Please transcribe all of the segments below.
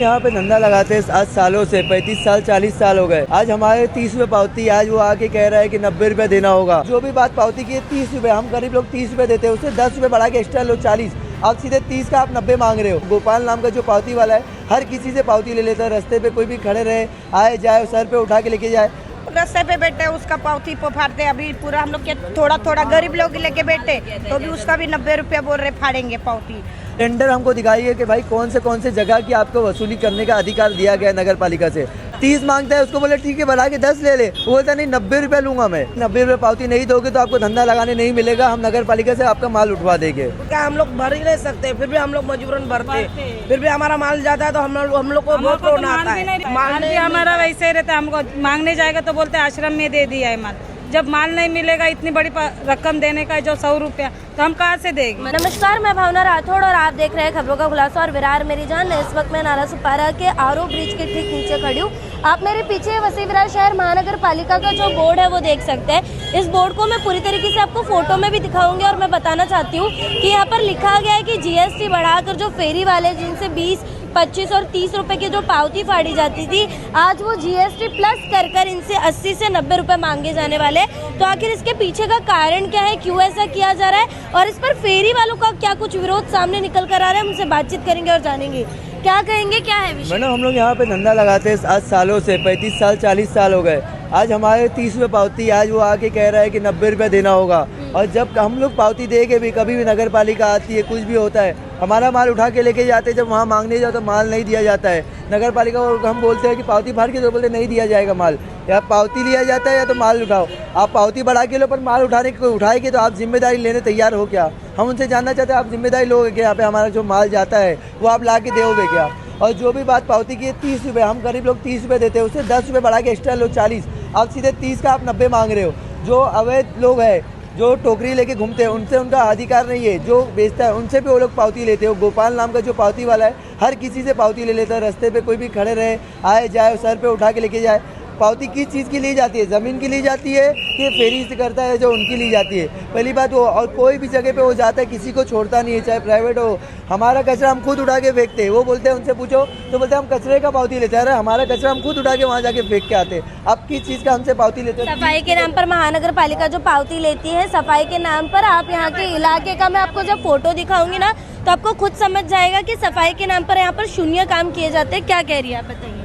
यहाँ पे धंधा लगाते हैं आज सालों से, 35 साल 40 साल हो गए। आज हमारे 30 रुपए पावती, आज वो आके कह रहा है कि 90 रुपए देना होगा। जो भी बात पावती की है 30 रुपए, हम गरीब लोग 30 रुपए देते हैं, उससे 10 रुपए बढ़ा के एक्स्ट्रा लो 40। आप सीधे 30 का आप 90 मांग रहे हो। गोपाल नाम का जो पावती वाला है हर किसी से पावती ले लेता है। रास्ते पे कोई भी खड़े रहे, आए जाए, सर पे उठा के लेके जाए। रास्ते पे बैठे उसका पावती फाड़ते। अभी पूरा हम लोग के थोड़ा गरीब लोग लेके बैठे तो भी उसका भी 90 रुपया बोल रहे फाड़ेंगे पावती। टेंडर हमको दिखाइए कि भाई कौन से जगह की आपको वसूली करने का अधिकार दिया गया है नगर पालिका से। 30 मांगता है, उसको बोले ठीक है बढ़ा के 10 ले ले, वो बोलता नहीं 90 रुपये लूंगा मैं। 90 रुपये पावती नहीं दोगे तो आपको धंधा लगाने नहीं मिलेगा, हम नगर पालिका से आपका माल उठवा देंगे। क्या हम लोग भर ही नहीं सकते, फिर भी हम लोग मजबूरन भरते, फिर भी हमारा माल जाता है तो हम लोग को बहुत रोना आता है। माल भी हमारा वैसे ही रहता है, हमको मांगने जाएगा तो बोलते आश्रम में दे दिया है माल। जब माल नहीं मिलेगा इतनी बड़ी रकम देने का जो 100 रुपया, तो हम कहाँ से देंगे। नमस्कार, मैं भावना राठौड़ और आप देख रहे हैं खबरों का खुलासा और विरार मेरी जान। इस वक्त मैं नाला सुपारा के आरओ ब्रिज के ठीक नीचे खड़ी हूँ। आप मेरे पीछे वसी विरार शहर महानगर पालिका का जो बोर्ड है वो देख सकते हैं। इस बोर्ड को मैं पूरी तरीके से आपको फोटो में भी दिखाऊंगी और मैं बताना चाहती हूँ कि यहाँ पर लिखा गया है कि जीएसटी बढ़ाकर जो फेरी वाले जिनसे 20, 25 और 30 रुपए की जो पावती फाड़ी जाती थी, आज वो जीएसटी प्लस कर इनसे 80 से 90 रुपए मांगे जाने वाले। तो आखिर इसके पीछे का कारण क्या है, क्यों ऐसा किया जा रहा है और इस पर फेरी वालों का क्या कुछ विरोध सामने निकल कर आ रहा है, हमसे बातचीत करेंगे और जानेंगे क्या कहेंगे, क्या है विषय। मैडम, हम लोग यहाँ पे धंधा लगाते हैं आज सालों से, 35 साल 40 साल हो गए। आज हमारे 30 रुपये पावती, आज वो आके कह रहा है कि 90 रुपये देना होगा। और जब हम लोग पावती दे के भी कभी भी नगर पालिका आती है, कुछ भी होता है, हमारा माल उठा के लेके जाते हैं। जब वहाँ मांगने जाओ तो माल नहीं दिया जाता है। नगर पालिका को हम बोलते हैं कि पावती फाड़ के, तो बोलते नहीं दिया जाएगा माल। या पावती लिया जाता है या तो माल उठाओ। आप पावती बढ़ा के लो पर माल उठाएंगे तो आप जिम्मेदारी लेने तैयार हो क्या? हम उनसे जानना चाहते हैं आप जिम्मेदारी लोगे क्या? यहाँ पे हमारा जो माल जाता है वो आप ला के दोगे क्या? और जो भी बात पावती की है 30 रुपये, हम गरीब लोग 30 रुपये देते हैं, उससे 10 रुपये बढ़ा के एक्स्ट्रा लो 40। आप सीधे 30 का आप 90 मांग रहे हो। जो अवैध लोग हैं, जो टोकरी लेके घूमते हैं, उनसे उनका अधिकार नहीं है। जो बेचता है उनसे भी वो लोग पावती लेते हैं। गोपाल नाम का जो पावती वाला है हर किसी से पावती ले लेता है। रास्ते पे कोई भी खड़े रहे, आए जाए, सर पे उठा के लेके जाए। पावती किस चीज़ की ली जाती है? ज़मीन की ली जाती है कि फेरी से करता है जो उनकी ली जाती है? पहली बात वो, और कोई भी जगह पे वो जाता है, किसी को छोड़ता नहीं है, चाहे प्राइवेट हो। हमारा कचरा हम खुद उठा के फेंकते हैं। वो बोलते हैं, उनसे पूछो तो बोलते हैं हम कचरे का पावती लेते हैं। अरे हमारा कचरा हम खुद उठा के वहाँ जाके फेंक के आते हैं। आप किस चीज़ का हमसे पावती लेते हैं? सफाई के नाम पर महानगर पालिका जो पावती लेती है, सफाई के नाम पर, आप यहाँ के इलाके का मैं आपको जब फोटो दिखाऊंगी ना तो आपको खुद समझ जाएगा कि सफाई के नाम पर यहाँ पर शून्य काम किए जाते हैं। क्या कह रही है आप बताइए।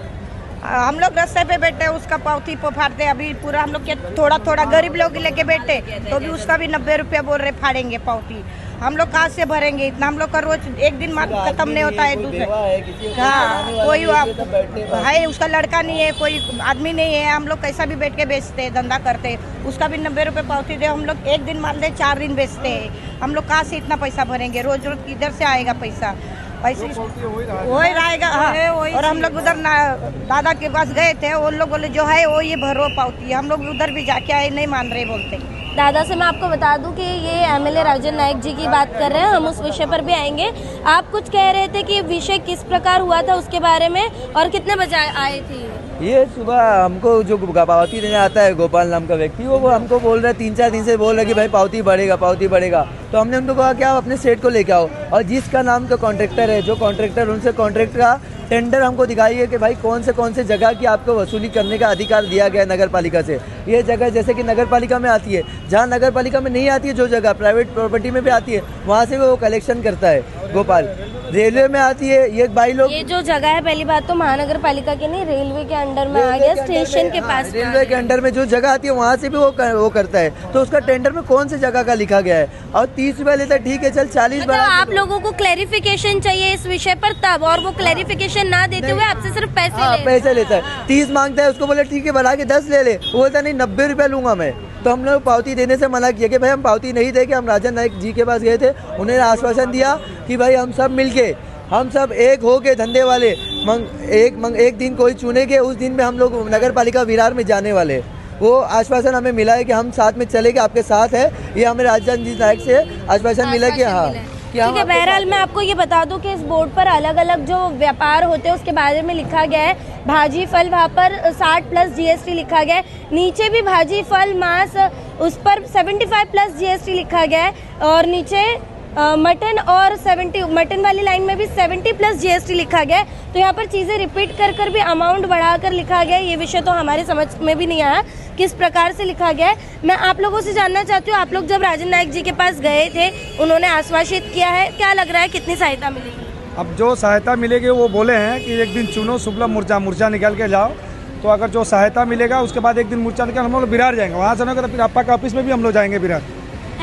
हम लोग रास्ते पे बैठे उसका पावती फाड़ते। अभी पूरा हम लोग के थोड़ा गरीब लोग लेके बैठे तो भी उसका भी 90 रुपया बोल रहे फाड़ेंगे पावती। हम लोग कहाँ से भरेंगे इतना? हम लोग का रोज एक दिन माल खत्म नहीं होता है। दूसरे हाँ, कोई है उसका लड़का नहीं है, कोई आदमी नहीं है, हम लोग कैसा भी बैठ के बेचते हैं, धंधा करते हैं। उसका भी 90 रुपये पावती दे। हम लोग एक दिन माल दे 4 दिन बेचते हैं। हम लोग कहाँ से इतना पैसा भरेंगे? रोज किधर से आएगा पैसा? पैसे वही रहेगा। हाँ, और हम लोग उधर दादा के पास गए थे, वो लोग बोले जो है वो ये भरो पावती। हम लोग उधर भी जाके आए, नहीं मान रहे बोलते। दादा से मैं आपको बता दूं कि ये एमएलए राजन नायक जी की बात कर रहे हैं, हम उस विषय पर भी आएंगे। आप कुछ कह रहे थे कि विषय किस प्रकार हुआ था उसके बारे में और कितने बजे आए थे? ये सुबह हमको जो पावती देने आता है गोपाल नाम का व्यक्ति, वो हमको बोल रहा है 3-4 दिन से बोल रहा है कि भाई पावती बढ़ेगा, पावती बढ़ेगा। तो हमने उनको कहा कि आप अपने सेठ को लेके आओ और जिसका नाम का कॉन्ट्रैक्टर है, जो कॉन्ट्रैक्टर, उनसे कॉन्ट्रैक्ट का टेंडर हमको दिखाइए कि भाई कौन से जगह की आपको वसूली करने का अधिकार दिया गया है नगर पालिका से। ये जगह जैसे कि नगर पालिका में आती है, जहाँ नगर पालिका में नहीं आती है, जो जगह प्राइवेट प्रॉपर्टी में भी आती है, वहाँ से वो कलेक्शन करता है गोपाल। रेलवे में आती है ये भाई लोग। ये जो जगह है, पहली बात तो महानगर पालिका की नहीं, रेलवे के अंडर में आ गया, स्टेशन के पास। रेलवे के अंडर में जो जगह आती है वहाँ से भी वो करता है। तो उसका टेंडर में कौन सी जगह का लिखा गया है? और 30 रुपए लेता है, ठीक है चल 40 बढ़ा। आप लोगों को क्लैरिफिकेशन चाहिए इस विषय पर तब, और वो क्लैरिफिकेशन ना देते हुए आपसे सिर्फ पैसे लेता है। 30 मांगता है, उसको बोले ठीक है बढ़ा के 10 ले ले, वो बोलता नहीं 90 रुपया लूंगा मैं। तो हम लोग पावती देने से मना किया कि भाई हम पावती नहीं देंगे। हम राजन नायक जी के पास गए थे, उन्होंने आश्वासन दिया कि भाई हम सब मिलके, हम सब एक हो के धंधे वाले एक दिन कोई चुनेंगे, उस दिन में हम लोग नगर पालिका विरार में जाने वाले। वो आश्वासन हमें मिला है कि हम साथ में चलेंगे, आपके साथ है। ये हमें राजन जी नायक से आश्वासन मिला कि हाँ। ठीक है, बहरहाल मैं आपको ये बता दूं कि इस बोर्ड पर अलग अलग जो व्यापार होते हैं उसके बारे में लिखा गया है। भाजी फल वहाँ पर 60 प्लस जीएसटी लिखा गया है। नीचे भी भाजी फल मांस, उस पर 75 प्लस जीएसटी लिखा गया है। और नीचे मटन और 70 मटन वाली लाइन में भी 70+ GST लिखा गया है। तो यहाँ पर चीज़ें रिपीट कर भी अमाउंट बढ़ाकर लिखा गया है। ये विषय तो हमारे समझ में भी नहीं आया किस प्रकार से लिखा गया है। मैं आप लोगों से जानना चाहती हूँ, आप लोग जब राजन नायक जी के पास गए थे, उन्होंने आश्वासित किया है, क्या लग रहा है कितनी सहायता मिलेगी? अब जो सहायता मिलेगी वो बोले हैं कि एक दिन चुनो शुक्ला मुर्चा निकाल के जाओ, तो अगर जो सहायता मिलेगा उसके बाद एक दिन मुर्चा निकाल हम लोग बिरार जाएंगे, वहाँ से ना तो फिर आपका के ऑफिस में भी हम लोग जाएंगे बिरार।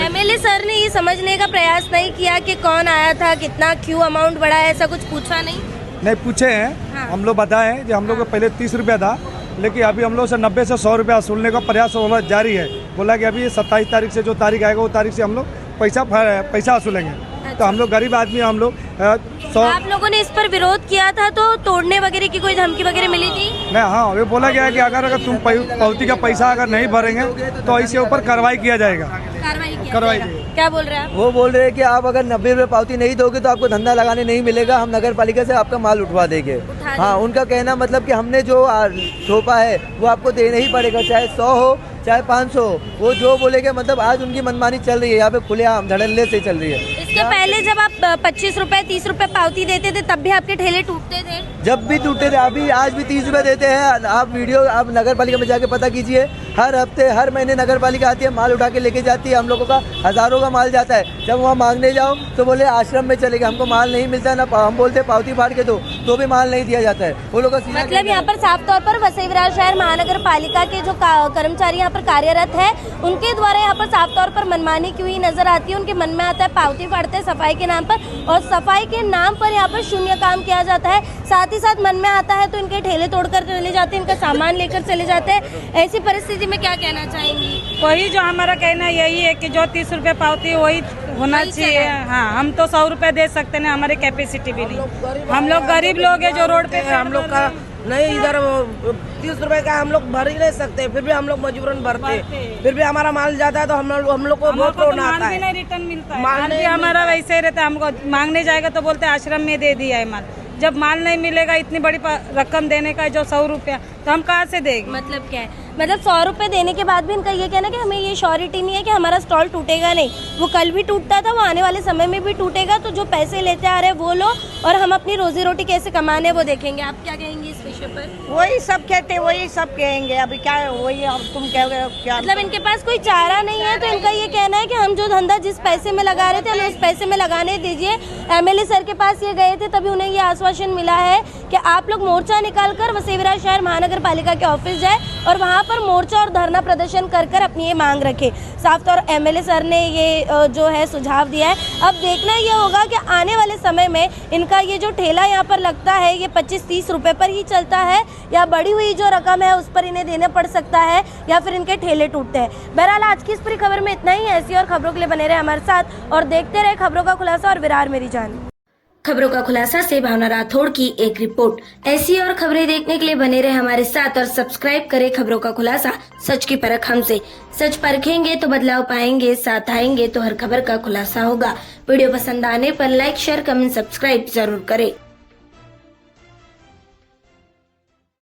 MLA सर ने ये समझने का प्रयास नहीं किया कि कौन आया था, कितना क्यों अमाउंट बढ़ा है, ऐसा कुछ पूछा नहीं पूछे हैं। हाँ। हम लोग बताए कि हम लोग को पहले 30 रुपया था, लेकिन अभी हम लोग से 90 से 100 रुपया वसूलने का प्रयास जारी है। बोला कि अभी 27 तारीख से जो तारीख आएगा वो तारीख से हम लोग पैसा वसूलेंगे। तो हम लोग गरीब आदमी, हम लोग 100। आप लोगों ने इस पर विरोध किया था तो तोड़ने वगैरह की कोई धमकी वगैरह मिली थी? नहीं, हाँ, ये बोला गया है कि अगर तुम पावती का पैसा अगर नहीं भरेंगे तो इसके ऊपर कार्रवाई किया जाएगा। कार्रवाई क्या बोल रहे हैं आप? वो बोल रहे हैं कि आप अगर 90 रुपये पावती नहीं दोगे तो आपको धंधा लगाने नहीं मिलेगा, हम नगर पालिका से आपका माल उठवा देंगे। हाँ, उनका कहना मतलब कि हमने जो थोपा है वो आपको देना ही पड़ेगा, चाहे 100 हो चाहे 500 हो। वो जो बोलेंगे, मतलब आज उनकी मनमानी चल रही है यहाँ पे, खुलेआम धड़ल्ले से चल रही है। इसके पहले जब आप 25 रुपए 30 रुपए पावती देते थे तब भी आपके ठेले टूटते थे? जब भी टूटे थे, अभी आज भी 30 रुपये देते हैं। आप नगर पालिका में जाके पता कीजिए, हर हफ्ते हर महीने नगर पालिका आती है, माल उठा के लेके जाती है। हम लोगों का हज़ारों का माल जाता है। जब वहाँ मांगने जाओ तो बोले आश्रम में चलेगा, हमको माल नहीं मिलता ना, हम बोलते पावती फाड़ के दो तो भी माल नहीं दिया जाता है। वो लोग का मतलब यहाँ पर साफ तौर पर वसई विरार शहर महानगर पालिका के जो कर्मचारी यहाँ पर कार्यरत है, उनके द्वारा यहाँ पर साफ तौर पर मनमानी की हुई नजर आती है। उनके मन में आता है पावती फाड़ते हैं सफाई के नाम पर, और सफाई के नाम पर यहाँ पर शून्य काम किया जाता है। साथ ही साथ मन में आता है तो इनके ठेले तोड़कर चले जाते हैं, इनका सामान लेकर चले जाते हैं। ऐसी परिस्थिति में क्या कहना चाहेंगी? वही जो हमारा कहना यही है कि जो 30 रुपये पावती वही होना चाहिए। हाँ, हम तो 100 रुपये दे सकते हैं, हमारी कैपेसिटी भी नहीं। हम लोग गरीब लोग हैं जो रोड पे, हम लोग का नहीं, इधर 30 रुपए का हम लोग भर ही नहीं सकते, फिर भी हम लोग मजबूरन भरते। फिर भी हमारा माल जाता है तो हम लोग को बहुत रोना आता है। नहीं रिटर्न मिलता है, माल भी हमारा वैसे ही रहता है। हमको मांगने जाएगा तो बोलते हैं आश्रम में दे दिया है माल। जब माल नहीं मिलेगा, इतनी बड़ी रकम देने का जो 100 रुपया, तो हम कहाँ से देंगे? मतलब क्या है, मतलब 100 रुपए देने के बाद भी इनका ये कहना कि हमें ये श्योरिटी नहीं है कि हमारा स्टॉल टूटेगा नहीं। वो कल भी टूटता था, वो आने वाले समय में भी टूटेगा। तो जो पैसे लेते आ रहे हैं वो लो, और हम अपनी रोजी रोटी कैसे कमाने वो देखेंगे। आप क्या कहेंगे इस विषय पर? वही सब कहते, वही सब कहेंगे। अभी क्या वही अब तुम कहोगे क्या? मतलब इनके पास कोई चारा नहीं है, तो इनका ये कहना है कि हम जो धंधा जिस पैसे में लगा रहे थे हमें उस पैसे में लगाने दीजिए। MLA सर के पास ये गए थे, तभी उन्हें ये आश्वासन मिला है कि आप लोग मोर्चा निकाल कर वसई विरार शहर महानगर पालिका के ऑफिस जाए और वहाँ पर मोर्चा और धरना प्रदर्शन कर अपनी ये मांग रखे। साफ तौर MLA सर ने ये जो है सुझाव दिया है। अब देखना ये होगा कि आने वाले समय में इनका ये जो ठेला यहाँ पर लगता है ये 25-30 रुपए पर ही चलता है, या बढ़ी हुई जो रकम है उस पर इन्हें देना पड़ सकता है, या फिर इनके ठेले टूटते हैं। बहरहाल आज की इस पूरी खबर में इतना ही। ऐसी और खबरों के लिए बने रहे हमारे साथ और देखते रहे खबरों का खुलासा और विरार मेरी जान। खबरों का खुलासा से भावना राठौड़ की एक रिपोर्ट। ऐसी और खबरें देखने के लिए बने रहे हमारे साथ और सब्सक्राइब करें खबरों का खुलासा, सच की परख हमसे। सच परखेंगे तो बदलाव पाएंगे, साथ आएंगे तो हर खबर का खुलासा होगा। वीडियो पसंद आने पर लाइक शेयर कमेंट सब्सक्राइब जरूर करें।